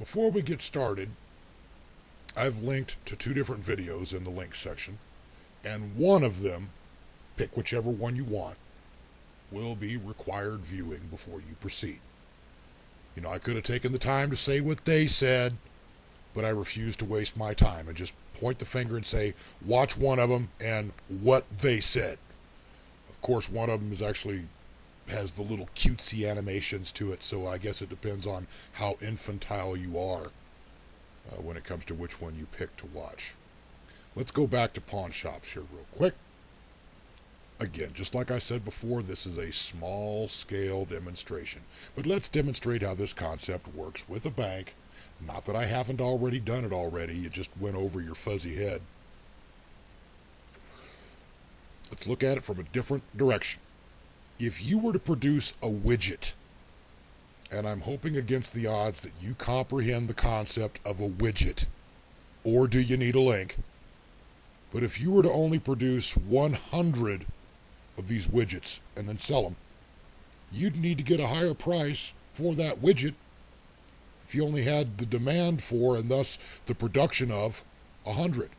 Before we get started, I've linked to two different videos in the links section, and one of them, pick whichever one you want, will be required viewing before you proceed. You know, I could have taken the time to say what they said, but I refuse to waste my time and just point the finger and say, watch one of them and what they said. Of course, one of them is actually has the little cutesy animations to it, so I guess it depends on how infantile you are when it comes to which one you pick to watch. Let's go back to pawn shops here real quick. Again, just like I said before, this is a small-scale demonstration. But let's demonstrate how this concept works with a bank. Not that I haven't already done it already, it just went over your fuzzy head. Let's look at it from a different direction. If you were to produce a widget, and I'm hoping against the odds that you comprehend the concept of a widget, or do you need a link? But if you were to only produce 100 of these widgets and then sell them, you'd need to get a higher price for that widget if you only had the demand for and thus the production of 100.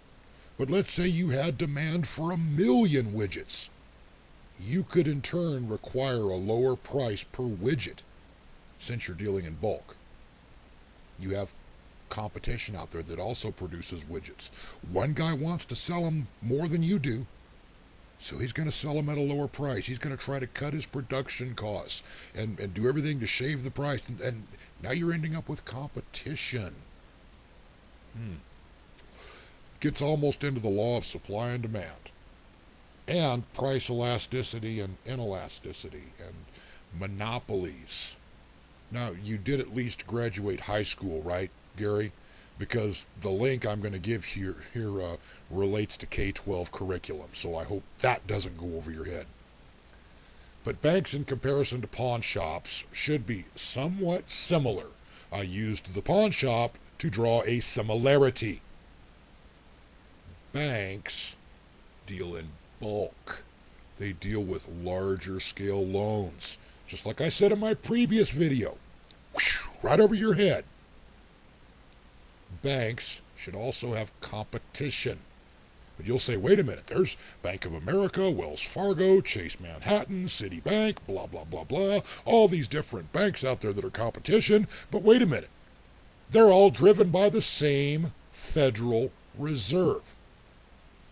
But let's say you had demand for 1,000,000 widgets. You could in turn require a lower price per widget since you're dealing in bulk. You have competition out there that also produces widgets. One guy wants to sell them more than you do, so he's going to sell them at a lower price. He's going to try to cut his production costs and do everything to shave the price. And now you're ending up with competition. Gets almost into the law of supply and demand. And price elasticity and inelasticity and monopolies. Now, you did at least graduate high school, right, Gary? Because the link I'm going to give here relates to K-12 curriculum, so I hope that doesn't go over your head. But banks, in comparison to pawn shops, should be somewhat similar. I used the pawn shop to draw a similarity. Banks deal in bulk. They deal with larger scale loans. Just like I said in my previous video. Right over your head. Banks should also have competition. But you'll say, wait a minute, there's Bank of America, Wells Fargo, Chase Manhattan, Citibank, blah, blah, blah, blah. All these different banks out there that are competition. But wait a minute. They're all driven by the same Federal Reserve,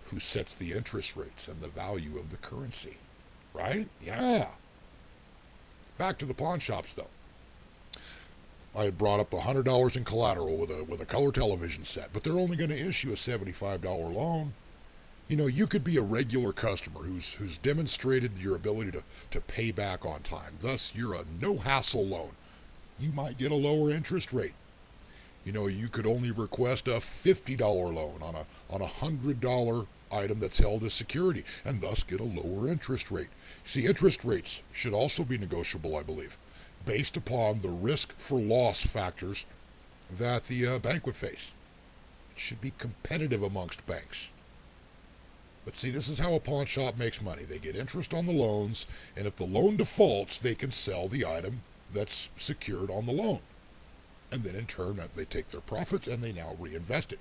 who sets the interest rates and the value of the currency. Right? Yeah. Back to the pawn shops, though. I had brought up $100 in collateral with a color television set, but they're only going to issue a $75 loan. You know, you could be a regular customer who's demonstrated your ability to pay back on time. Thus, you're a no-hassle loan. You might get a lower interest rate. You know, you could only request a $50 loan on a $100 item that's held as security, and thus get a lower interest rate. See, interest rates should also be negotiable, I believe, based upon the risk for loss factors that the bank would face. It should be competitive amongst banks. But see, this is how a pawn shop makes money. They get interest on the loans, and if the loan defaults, they can sell the item that's secured on the loan. And then in turn, they take their profits and they now reinvest it.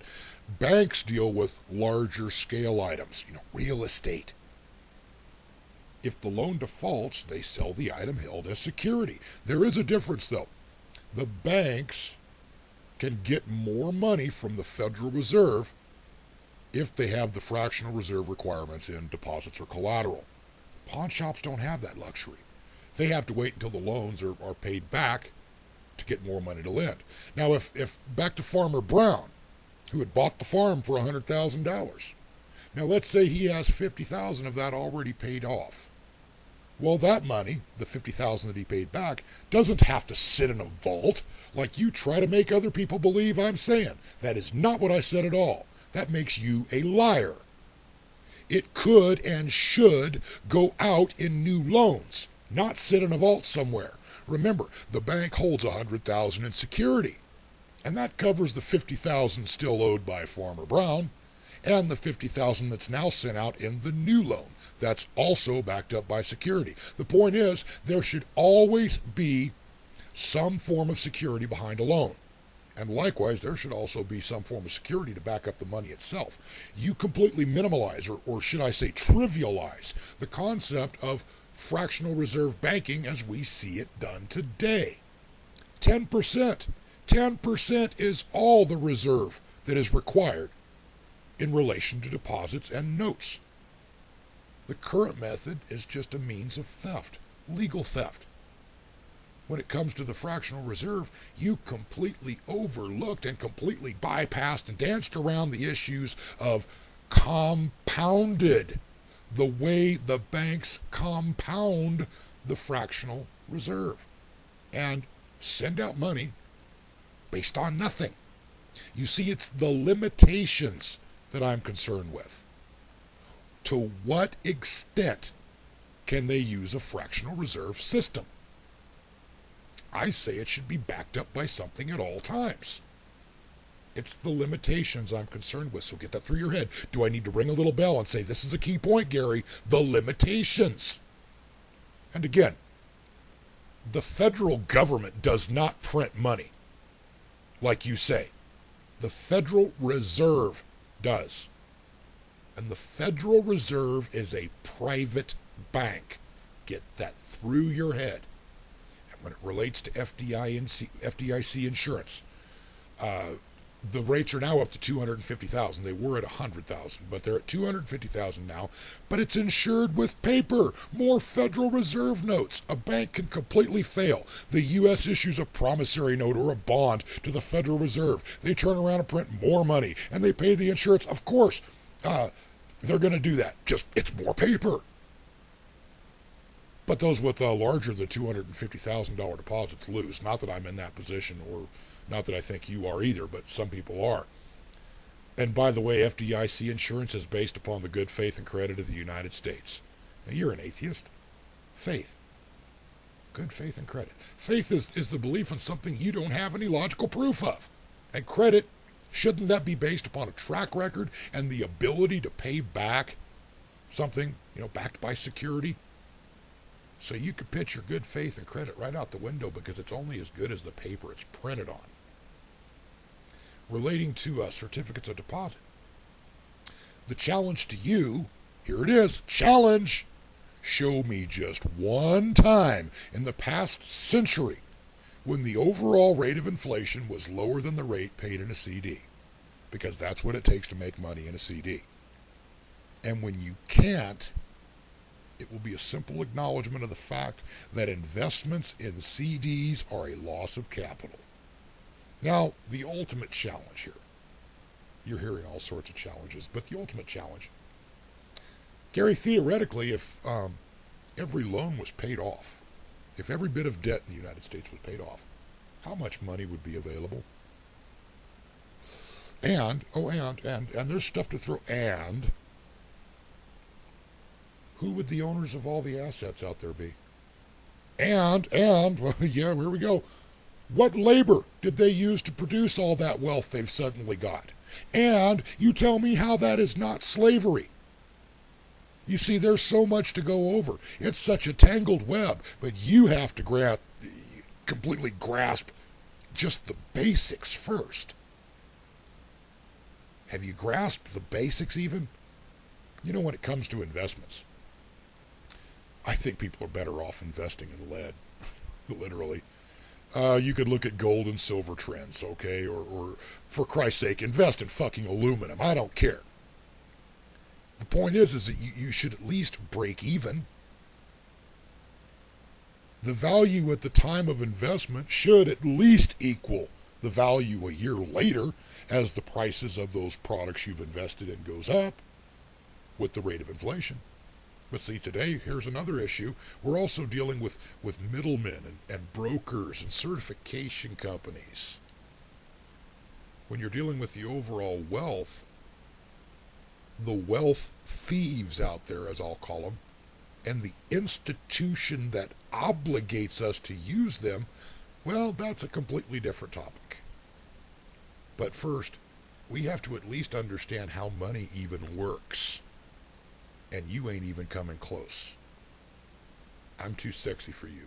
Banks deal with larger scale items, you know, real estate. If the loan defaults, they sell the item held as security. There is a difference, though. The banks can get more money from the Federal Reserve if they have the fractional reserve requirements in deposits or collateral. Pawn shops don't have that luxury. They have to wait until the loans are paid back to get more money to lend. Now, if back to Farmer Brown, who had bought the farm for $100,000. Now, let's say he has $50,000 of that already paid off. Well, that money, the $50,000 that he paid back, doesn't have to sit in a vault like you try to make other people believe I'm saying. That is not what I said at all. That makes you a liar. It could and should go out in new loans, not sit in a vault somewhere. Remember, the bank holds $100,000 in security, and that covers the $50,000 still owed by Farmer Brown, and the $50,000 that's now sent out in the new loan. That's also backed up by security. The point is, there should always be some form of security behind a loan. And likewise, there should also be some form of security to back up the money itself. You completely minimalize, or should I say trivialize, the concept of fractional reserve banking as we see it done today. 10%. 10% is all the reserve that is required in relation to deposits and notes. The current method is just a means of theft, legal theft. When it comes to the fractional reserve, you completely overlooked and completely bypassed and danced around the issues of compounded, the way the banks compound the fractional reserve and send out money based on nothing. You see, it's the limitations that I'm concerned with. To what extent can they use a fractional reserve system? I say it should be backed up by something at all times. It's the limitations I'm concerned with, so get that through your head. Do I need to ring a little bell and say, this is a key point, Gary, the limitations? And again, the federal government does not print money, like you say. The Federal Reserve does. And the Federal Reserve is a private bank. Get that through your head. And when it relates to FDIC insurance, the rates are now up to $250,000. They were at $100,000, but they're at $250,000 now. But it's insured with paper, more Federal Reserve notes. A bank can completely fail. The U.S. issues a promissory note or a bond to the Federal Reserve. They turn around and print more money, and they pay the insurance. Of course, they're going to do that. Just it's more paper. But those with larger than $250,000 deposits lose. Not that I'm in that position, or not that I think you are either, but some people are. And by the way, FDIC insurance is based upon the good faith and credit of the United States. Now, you're an atheist. Faith. Good faith and credit. Faith is the belief in something you don't have any logical proof of. And credit, shouldn't that be based upon a track record and the ability to pay back something, backed by security? So you could pitch your good faith and credit right out the window because it's only as good as the paper it's printed on. Relating to certificates of deposit. The challenge to you, here it is, challenge. Show me just one time in the past century when the overall rate of inflation was lower than the rate paid in a CD. Because that's what it takes to make money in a CD. And when you can't, it will be a simple acknowledgement of the fact that investments in CDs are a loss of capital. Now, the ultimate challenge here. You're hearing all sorts of challenges, but the ultimate challenge. Gary, theoretically, if every loan was paid off, if every bit of debt in the United States was paid off, how much money would be available? And there's stuff to throw, and who would the owners of all the assets out there be? And, well, yeah, here we go. What labor did they use to produce all that wealth they've suddenly got? And you tell me how that is not slavery. You see, there's so much to go over. It's such a tangled web, but you have to completely grasp just the basics first. Have you grasped the basics even? When it comes to investments, I think people are better off investing in lead, literally. You could look at gold and silver trends, okay? Or for Christ's sake, invest in fucking aluminum. I don't care. The point is that you should at least break even. The value at the time of investment should at least equal the value a year later as the prices of those products you've invested in goes up with the rate of inflation. But see, today, here's another issue. We're also dealing with middlemen and brokers and certification companies. When you're dealing with the overall wealth, the wealth thieves out there, as I'll call them, and the institution that obligates us to use them, well, that's a completely different topic. But first, we have to at least understand how money even works. And you ain't even coming close. I'm too sexy for you.